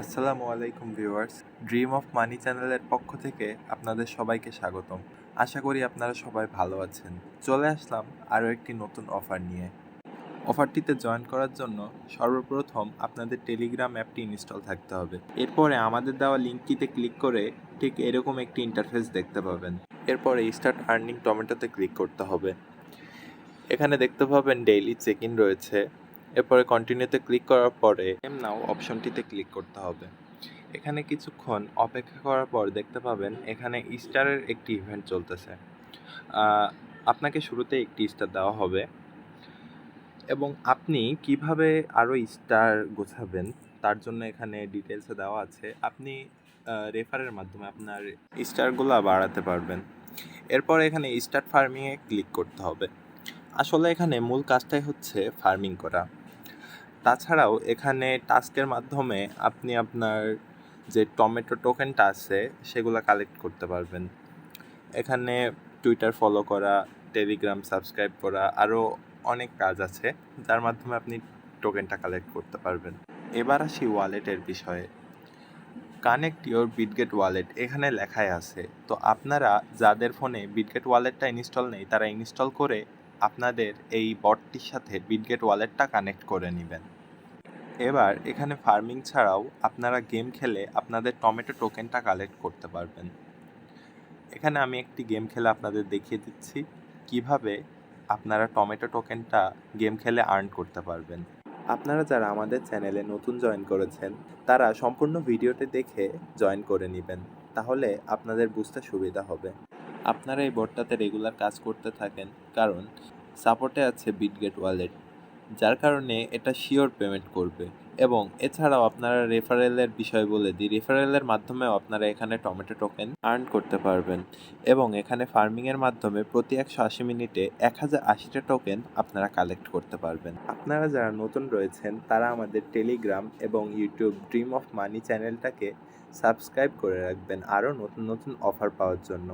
আসসালামু আলাইকুম viewers. Dream of money চ্যানেলের পক্ষ থেকে আপনাদের সবাইকে স্বাগতম। আশা করি আপনারা সবাই ভালো আছেন। চলে আসলাম আরও একটি নতুন অফার নিয়ে। অফারটিতে জয়েন করার জন্য সর্বপ্রথম আপনাদের টেলিগ্রাম অ্যাপটি ইনস্টল থাকতে হবে। এরপরে আমাদের দেওয়া লিঙ্কটিতে ক্লিক করে ঠিক এরকম একটি ইন্টারফেস দেখতে পাবেন। এরপরে স্টার্ট আর্নিং টমেটোতে ক্লিক করতে হবে। এখানে দেখতে পাবেন ডেইলি চেক ইন রয়েছে। এরপরে কন্টিনিউতে ক্লিক করার পরে নাও অপশনটিতে ক্লিক করতে হবে। এখানে কিছুক্ষণ অপেক্ষা করার পর দেখতে পাবেন এখানে স্টারের একটি ইভেন্ট চলতেছে। আপনাকে শুরুতে একটি স্টার দেওয়া হবে এবং আপনি কিভাবে আরও স্টার গোছাবেন তার জন্য এখানে ডিটেলসে দেওয়া আছে। আপনি রেফারের মাধ্যমে আপনার স্টারগুলো বাড়াতে পারবেন। এরপর এখানে স্টার্ট ফার্মিংয়ে ক্লিক করতে হবে। আসলে এখানে মূল কাজটাই হচ্ছে ফার্মিং করা। তাছাড়াও এখানে টাস্কের মাধ্যমে আপনি আপনার যে টমেটো টোকেনটা আছে সেগুলো কালেক্ট করতে পারবেন। এখানে টুইটার ফলো করা, টেলিগ্রাম সাবস্ক্রাইব করা, আরও অনেক কাজ আছে যার মাধ্যমে আপনি টোকেনটা কালেক্ট করতে পারবেন। এবার আসি ওয়ালেটের বিষয়ে। কানেক্ট ইওর বিটগেট ওয়ালেট এখানে লেখাই আছে। তো আপনারা যাদের ফোনে বিটগেট ওয়ালেটটা ইনস্টল নেই তারা ইনস্টল করে আপনাদের এই বটটির সাথে বিটগেট ওয়ালেটটা কানেক্ট করে নেবেন। এবার এখানে ফার্মিং ছাড়াও আপনারা গেম খেলে আপনাদের টমেটো টোকেনটা কালেক্ট করতে পারবেন। এখানে আমি একটি গেম খেলে আপনাদের দেখিয়ে দিচ্ছি কিভাবে আপনারা টমেটো টোকেনটা গেম খেলে আর্ন করতে পারবেন। আপনারা যারা আমাদের চ্যানেলে নতুন জয়েন করেছেন তারা সম্পূর্ণ ভিডিওটি দেখে জয়েন করে নেবেন, তাহলে আপনাদের বুঝতে সুবিধা হবে। আপনারা এই বোর্ডটাতে রেগুলার কাজ করতে থাকেন কারণ সাপোর্টে আছে বিটগেট ওয়ালেট, যার কারণে এটা শিওর পেমেন্ট করবে। এবং এছাড়াও আপনারা রেফারেলের বিষয় বলে দিই, রেফারেলের মাধ্যমেও আপনারা এখানে টমেটো টোকেন আর্ন করতে পারবেন এবং এখানে ফার্মিংয়ের মাধ্যমে প্রতি 180 মিনিটে 1080টা টোকেন আপনারা কালেক্ট করতে পারবেন। আপনারা যারা নতুন রয়েছেন তারা আমাদের টেলিগ্রাম এবং ইউটিউব ড্রিম অফ মানি চ্যানেলটাকে সাবস্ক্রাইব করে রাখবেন আরও নতুন নতুন অফার পাওয়ার জন্য।